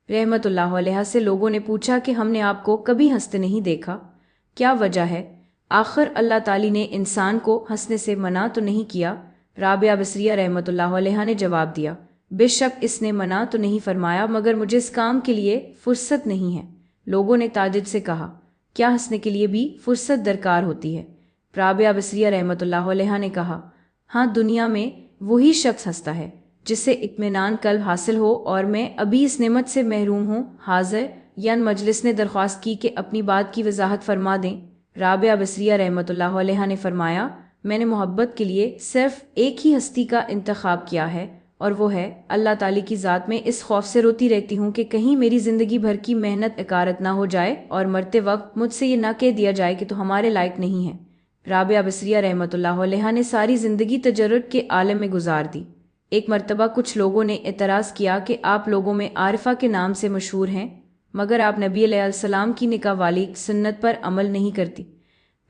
रहमतुल्लाह अलैहा से लोगों ने पूछा कि हमने आपको कभी हंसते नहीं देखा, क्या वजह है? आखिर अल्लाह ताली ने इंसान को हंसने से मना तो नहीं किया? राबिया बसरिया रहमतुल्लाह अलैहा ने जवाब दिया, बेशक इसने मना तो नहीं फरमाया, मगर मुझे इस काम के लिए फुर्सत नहीं है। लोगों ने ताज्जुब से कहा, क्या हंसने के लिए भी फुर्सत दरकार होती है? राबिया बसरिया रहमतुल्लाह अलैहा ने कहा, हाँ, दुनिया में वही शख्स हंसता है जिससे इत्मीनान कल्ब हासिल हो, और मैं अभी इस नेमत से महरूम हूँ। हाज़िर यान मजलिस ने दरख्वास्त की कि अपनी बात की वजाहत फरमा दें। राबिया बसरिया रहमतुल्लाह अलैहा ने फरमाया, मैंने मोहब्बत के लिए सिर्फ एक ही हस्ती का इंतखाब किया है, और वो है अल्लाह ताली की ज़ात। में इस खौफ से रोती रहती हूँ कि कहीं मेरी ज़िंदगी भर की मेहनत इकारत ना हो जाए और मरते वक्त मुझसे ये ना कह दिया जाए कि तो हमारे लायक नहीं है। राबिया बसरिया रहमतुल्लाह अलैहा ने सारी ज़िंदगी तजर्रुद के आलम में गुजार दी। एक मरतबा कुछ लोगों ने एतराज़ किया कि आप लोगों में आरिफा के नाम से मशहूर हैं, मगर आप नबी अलैहिस्सलाम की निकाह वाली सुन्नत पर अमल नहीं करती।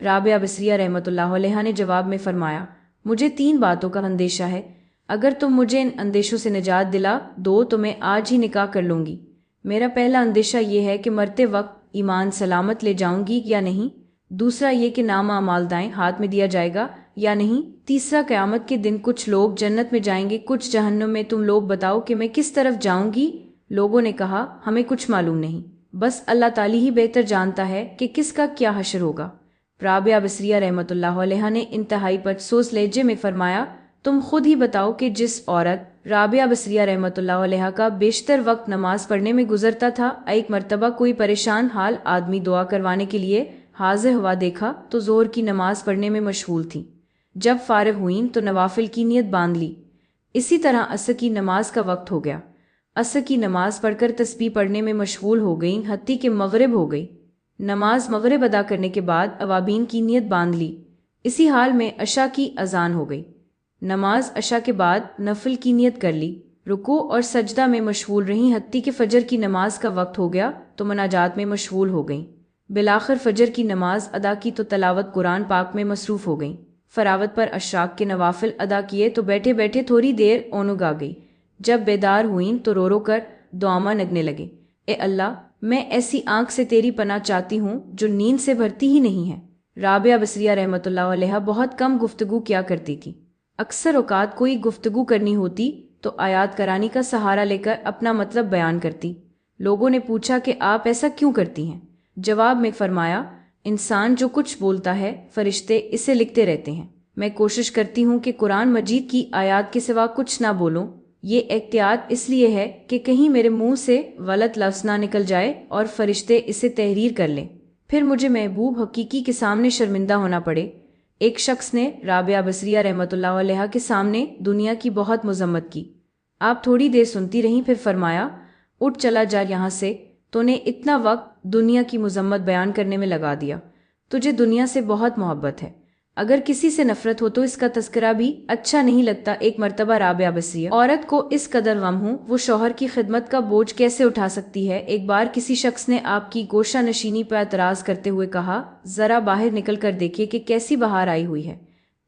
राबिया बसरिया रहमतुल्लाह अलैहा ने जवाब में फरमाया, मुझे 3 बातों का अंदेशा है। अगर तुम मुझे इन अंदेशों से निजात दिला दो तो मैं आज ही निकाह कर लूँगी। मेरा पहला अंदेशा ये है कि मरते वक्त ईमान सलामत ले जाऊँगी या नहीं। दूसरा ये कि नामा अमाल दाएं हाथ में दिया जाएगा या नहीं। तीसरा, क़यामत के दिन कुछ लोग जन्नत में जाएंगे, कुछ जहन्नुम में। तुम लोग बताओ कि मैं किस तरफ जाऊँगी? लोगों ने कहा, हमें कुछ मालूम नहीं, बस अल्लाह ताली ही बेहतर जानता है कि किसका क्या हशर होगा। राबिया बसरिया रहमतुल्लाह अलैहा ने इंतहाई बदसोस लहजे में फरमाया, तुम खुद ही बताओ कि जिस औरत राबिया बसरिया रहमतुल्लाह अलैहा का बेशतर वक्त नमाज पढ़ने में गुजरता था, एक मरतबा कोई परेशान हाल आदमी दुआ करवाने के लिए हाजिर हुआ देखा तो ज़ोहर की नमाज पढ़ने में मशगूल थी। जब फारिग हुईं तो नवाफिल की नियत बांध ली। इसी तरह असर की नमाज का वक्त हो गया। असर की नमाज पढ़कर तस्बीह पढ़ने में मशगूल हो गईं, हत्ती के मगरिब हो गई। नमाज मगरिब अदा करने के बाद अवाबीन की नियत बांध ली। इसी हाल में अशा की अजान हो गई। नमाज अशा के बाद नफिल की नियत कर ली। रुकू और सजदा में मशगूल रहीं, हत्ती के फजर की नमाज का वक्त हो गया तो मनाजात में मशगूल हो गईं। बिलाखिर फजर की नमाज अदा की तो तलावत कुरान पाक में मसरूफ़ हो गईं। फरावत पर अशराक के नवाफिल अदा किए तो बैठे बैठे थोड़ी देर ओनुग आ गई। जब बेदार हुईं तो रो रो कर दुआमा लगने लगे, ए अल्लाह, मैं ऐसी आंख से तेरी पनाह चाहती हूँ जो नींद से भरती ही नहीं है। राबिया बसरिया रहमतुल्लाह अलैहा बहुत कम गुफ्तगू किया करती थी। अक्सर औकात कोई गुफ्तगू करनी होती तो आयात करानी का सहारा लेकर अपना मतलब बयान करती। लोगों ने पूछा कि आप ऐसा क्यों करती हैं? जवाब में फरमाया, इंसान जो कुछ बोलता है फरिश्ते इसे लिखते रहते हैं। मैं कोशिश करती हूँ कि कुरान मजीद की आयात के सिवा कुछ ना बोलूँ। ये एहतियात इसलिए है कि कहीं मेरे मुंह से गलत लफ्ज़ ना निकल जाए और फरिश्ते इसे तहरीर कर लें, फिर मुझे महबूब हकीकी के सामने शर्मिंदा होना पड़े। एक शख्स ने राबिया बसरिया रहमतुल्लाह अलैहा के सामने दुनिया की बहुत मजम्मत की। आप थोड़ी देर सुनती रहीं, फिर फरमाया, उठ चला जा यहाँ से, तूने इतना वक्त दुनिया की मजम्मत बयान करने में लगा दिया। तुझे दुनिया से बहुत मोहब्बत है, अगर किसी से नफरत हो तो इसका तस्करा भी अच्छा नहीं लगता। एक मरतबा राबिया बसरिया औरत को इस कदर गम हो वो शौहर की खिदमत का बोझ कैसे उठा सकती है। एक बार किसी शख्स ने आपकी गोशा नशीनी पर एतराज करते हुए कहा, जरा बाहर निकल कर देखिए कि कैसी बहार आई हुई है।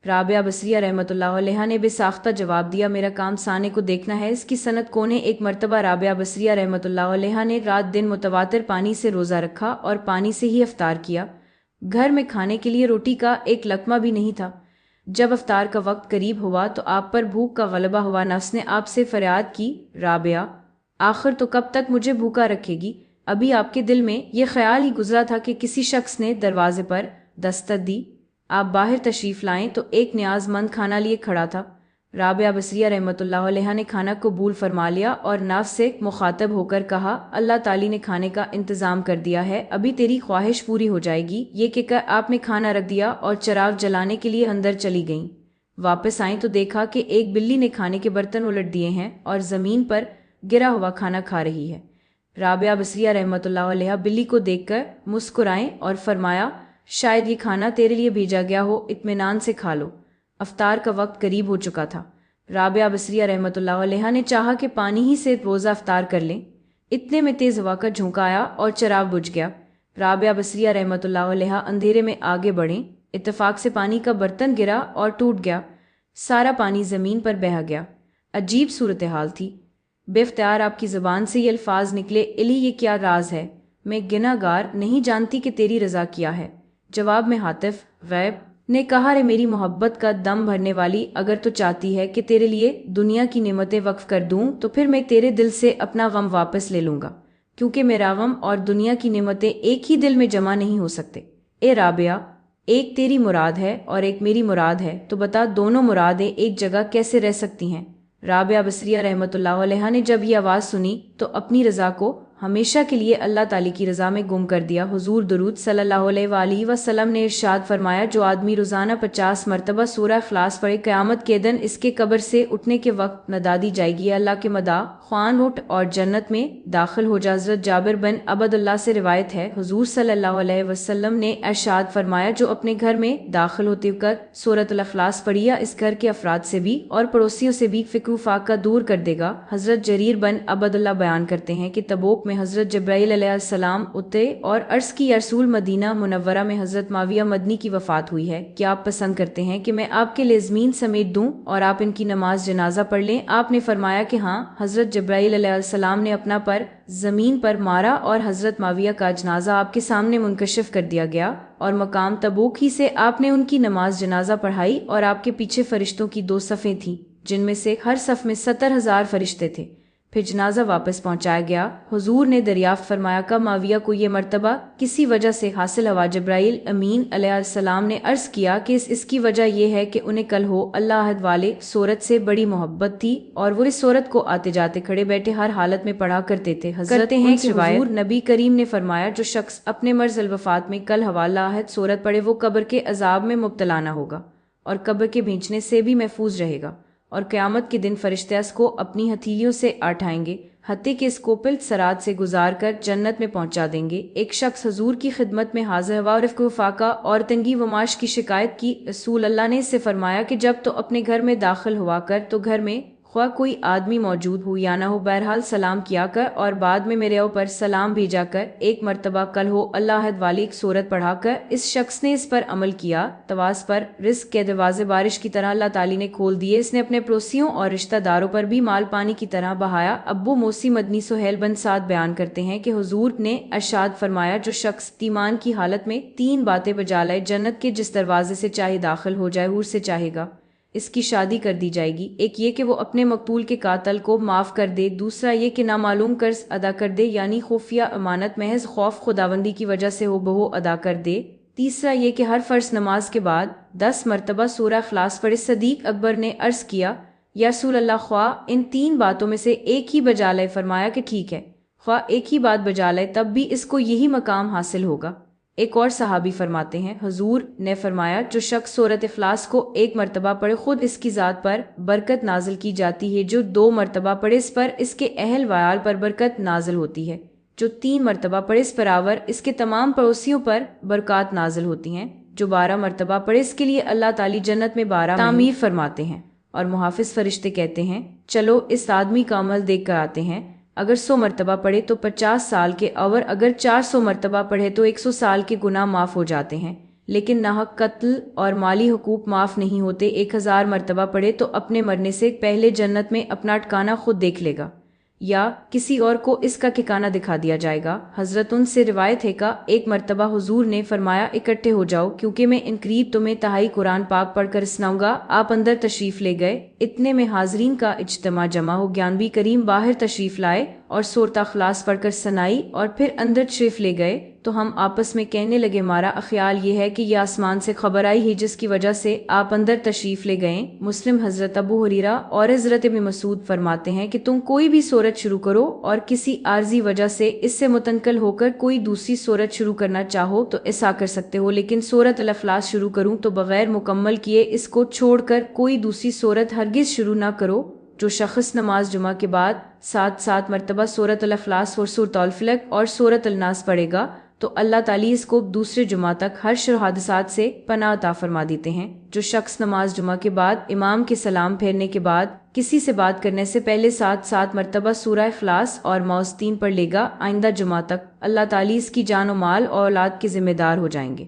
राबिया बसरिया रहमतुल्लाह अलैहा ने बेसाख्ता जवाब दिया, मेरा काम साने को देखना है, इसकी सनत कौन है। एक मरतबा राबिया बसरिया रहमतुल्लाह अलैहा ने रात दिन मुतवातिर पानी से रोज़ा रखा और पानी से ही अफ्तार किया। घर में खाने के लिए रोटी का एक लकमा भी नहीं था। जब अफ्तार का वक्त करीब हुआ तो आप पर भूख का गलबा हुआ। नफ्स ने आपसे फरियाद की, राबिया, आखिर तो कब तक मुझे भूखा रखेगी? अभी आपके दिल में यह ख्याल ही गुजरा था कि किसी शख्स ने दरवाजे पर दस्तक दी। आप बाहर तशरीफ लाएं तो एक न्याजमंद खाना लिए खड़ा था। राबिया बसरिया रहमतुल्लाह अलैहा ने खाना कबूल फरमा लिया और नफ्स से मुखातब होकर कहा, अल्लाह ताली ने खाने का इंतजाम कर दिया है, अभी तेरी ख्वाहिश पूरी हो जाएगी। ये कहकर आपने खाना रख दिया और चिराग जलाने के लिए अंदर चली गईं। वापस आई तो देखा कि एक बिल्ली ने खाने के बर्तन उलट दिए हैं और जमीन पर गिरा हुआ खाना खा रही है। राबिया बसरिया रहमतुल्लाह अलैहा बिल्ली को देखकर मुस्कुराएं और फरमाया, शायद ये खाना तेरे लिए भेजा गया हो, इत्मीनान से खा लो। अफ्तार का वक्त करीब हो चुका था। राबिया बसरिया रहमतुल्लाह अलैहा ने चाहा कि पानी ही से रोज़ा अफ्तार कर लें। इतने में तेज़ हवा का झोंका आया और चिराग बुझ गया। राबिया बसरिया रहमतुल्लाह अलैहा अंधेरे में आगे बढ़ें। इत्तेफाक से पानी का बर्तन गिरा और टूट गया। सारा पानी ज़मीन पर बह गया। अजीब सूरत हाल थी। بے اختیار آپ کی زبان سے یہ الفاظ نکلے، الی یہ کیا راز ہے، میں گناہگار نہیں جانتی کہ تیری رضا کیا ہے۔ جواب میں ہاتف غیب نے کہا، رے میری محبت کا دم بھرنے والی، اگر تو چاہتی ہے کہ تیرے لیے دنیا کی نعمتیں وقف کر دوں تو پھر میں تیرے دل سے اپنا غم واپس لے لوں گا، کیونکہ میرا غم اور دنیا کی نعمتیں ایک ہی دل میں جمع نہیں ہو سکتے۔ اے رابعہ، ایک تیری مراد ہے اور ایک میری مراد ہے، تو بتا دونوں مرادیں ایک جگہ کیسے رہ سکتی ہیں؟ رابعہ بصریہ رحمۃ اللہ علیہ نے جب یہ آواز سنی تو اپنی رضا کو ہمیشہ کے لیے اللہ تعالی کی رضا میں گم کر دیا۔ حضور درود صلی اللہ علیہ وآلہ وسلم نے ارشاد فرمایا، جو آدمی روزانہ 50 مرتبہ سورہ اخلاص پڑھے، قیامت کے دن اس کے قبر سے اٹھنے کے وقت ندا دی جائے گی، اللہ کے مدا خوان اٹھ اور جنت میں داخل ہو جا۔ حضرت جابر بن عبد اللہ سے روایت ہے، حضور صلی اللہ علیہ وسلم نے ارشاد فرمایا، جو اپنے گھر میں داخل ہوتے وقت سورۃ الاخلاص پڑھیا، اس گھر کے افراد سے بھی اور پڑوسیوں سے بھی فکر و فاقہ دور کر دے گا۔ حضرت جریر بن عبد اللہ بیان کرتے ہیں کہ تبوک میں حضرت جبرائیل علیہ السلام اترے اور عرض کی، یا رسول، مدینہ منورہ میں حضرت معاویہ مدنی کی وفات ہوئی ہے، کیا آپ پسند کرتے ہیں کہ میں آپ کے لیے زمین سمیٹ دوں اور آپ ان کی نماز جنازہ پڑھ لیں؟ آپ نے فرمایا کہ ہاں۔ حضرت جبرائیل علیہ السلام نے اپنا پر زمین پر مارا اور حضرت معاویہ کا جنازہ آپ کے سامنے منکشف کر دیا گیا، اور مقام تبوک ہی سے آپ نے ان کی نماز جنازہ پڑھائی، اور آپ کے پیچھے فرشتوں کی 2 صفیں تھیں، جن میں سے ہر صف میں 70,000 فرشتے تھے۔ پھر جنازہ واپس پہنچایا گیا۔ حضور نے دریافت فرمایا، کہ معاویہ کو یہ مرتبہ کسی وجہ سے حاصل ہوا؟ جبرائیل امین علیہ السلام نے عرض کیا کہ اس کی وجہ یہ ہے کہ انہیں کل ہو اللہ عہد والے سورت سے بڑی محبت تھی، اور وہ اس سورت کو آتے جاتے کھڑے بیٹھے ہر حالت میں پڑھا کرتے تھے۔ حضرت ہیں کہ حضور نبی کریم نے فرمایا، جو شخص اپنے مرض الوفات میں کل ہوا اللہ عہد سورت پڑھے، وہ قبر کے عذاب میں مبتلا نہ ہوگا اور قبر کے بھینچنے سے بھی محفوظ رہے گا، اور قیامت کے دن فرشتے اس کو اپنی ہتھیلیوں سے اٹھائیں گے، حتیٰ کہ اس کو پلت صراط سے گزار کر جنت میں پہنچا دیں گے۔ ایک شخص حضور کی خدمت میں حاضر ہوا اور رفق و فاقہ اور تنگی و معاش کی شکایت کی۔ رسول اللہ نے اس سے فرمایا کہ جب تو اپنے گھر میں داخل ہوا کر تو گھر میں خواہ کوئی آدمی موجود ہو یا نہ ہو، بہرحال سلام کیا کر، اور بعد میں میرے اوپر سلام بھیجا کر ایک مرتبہ کل ہو اللہ عہد والی ایک سورت پڑھا کر۔ اس شخص نے اس پر عمل کیا، تواس پر رزق کے دروازے بارش کی طرح اللہ تعالی نے کھول دیے، اس نے اپنے پڑوسیوں اور رشتہ داروں پر بھی مال پانی کی طرح بہایا۔ ابو موسی مدنی سہیل بن سعد بیان کرتے ہیں کہ حضور نے ارشاد فرمایا، جو شخص ایمان کی حالت میں 3 باتیں بجا لائے، جنت کے جس دروازے سے چاہے داخل ہو جائے، حور سے چاہے گا اس کی شادی کر دی جائے گی۔ ایک یہ کہ وہ اپنے مقتول کے قاتل کو معاف کر دے، دوسرا یہ کہ نامعلوم قرض ادا کر دے، یعنی خفیہ امانت محض خوف خداوندی کی وجہ سے ہو بہو ادا کر دے، تیسرا یہ کہ ہر فرض نماز کے بعد 10 مرتبہ سورہ اخلاص پڑھے۔ صدیق اکبر نے عرض کیا، یا رسول اللہ، خواہ ان 3 باتوں میں سے ایک ہی بجا لائے؟ فرمایا کہ ٹھیک ہے، خواہ ایک ہی بات بجا لائے تب بھی اس کو یہی مقام حاصل ہوگا۔ ایک اور صحابی فرماتے ہیں، حضور نے فرمایا، جو شخص سورۃ اخلاص کو 1 مرتبہ پڑھے، خود اس کی ذات پر برکت نازل کی جاتی ہے، جو 2 مرتبہ پڑھے اس پر اس کے اہل ویال پر برکت نازل ہوتی ہے، جو 3 مرتبہ پڑھے اس پر آور اس کے تمام پڑوسیوں پر برکات نازل ہوتی ہیں، جو 12 مرتبہ پڑھے اس کے لیے اللہ تعالی جنت میں 12 تعمیر فرماتے ہیں، اور محافظ فرشتے کہتے ہیں، چلو اس آدمی کا عمل دیکھ کر آتے ہیں، اگر 100 مرتبہ پڑھے تو 50 سال کے، اور اگر 400 مرتبہ پڑھے تو 100 سال کے گناہ معاف ہو جاتے ہیں، لیکن ناحق قتل اور مالی حقوق معاف نہیں ہوتے۔ 1000 مرتبہ پڑھے تو اپنے مرنے سے پہلے جنت میں اپنا ٹھکانہ خود دیکھ لے گا، یا کسی اور کو اس کا ٹھکانہ دکھا دیا جائے گا۔ حضرت ان سے روایت ہے کہ 1 مرتبہ حضور نے فرمایا، اکٹھے ہو جاؤ، کیونکہ میں ان قریب تمہیں تہائی قرآن پاک پڑھ کر سناؤں گا۔ آپ اندر تشریف لے گئے، اتنے میں حاضرین کا اجتماع جمع ہو گیا۔ نبی کریم باہر تشریف لائے اور سورۃ اخلاص پڑھ کر سنائی، اور پھر اندر تشریف لے گئے تو ہم آپس میں کہنے لگے، ہمارا خیال یہ ہے کہ یہ آسمان سے خبر آئی ہے جس کی وجہ سے آپ اندر تشریف لے گئے۔ مسلم۔ حضرت ابو ہریرہ اور حضرت ابن مسعود فرماتے ہیں کہ تم کوئی بھی سورت شروع کرو اور کسی عارضی وجہ سے اس سے منتقل ہو کر کوئی دوسری سورت شروع کرنا چاہو تو ایسا کر سکتے ہو، لیکن سورۃ الاخلاص شروع کروں تو بغیر مکمل کیے اس کو چھوڑ کر کوئی دوسری سورت ہرگز شروع نہ کرو۔ جو شخص نماز جمعہ کے بعد 7 مرتبہ سورۃ الاخلاص اور سورۃ الفلق اور سورۃ الناس پڑھے گا تو اللہ تعالی اس کو دوسرے جمعہ تک ہر شر و حادثات سے پناہ عطا فرما دیتے ہیں۔ جو شخص نماز جمعہ کے بعد امام کے سلام پھیرنے کے بعد کسی سے بات کرنے سے پہلے 7 مرتبہ سورہ اخلاص اور معوذتین پڑھ لے گا، آئندہ جمعہ تک اللہ تعالی اس کی جان و مال اور اولاد کے ذمہ دار ہو جائیں گے۔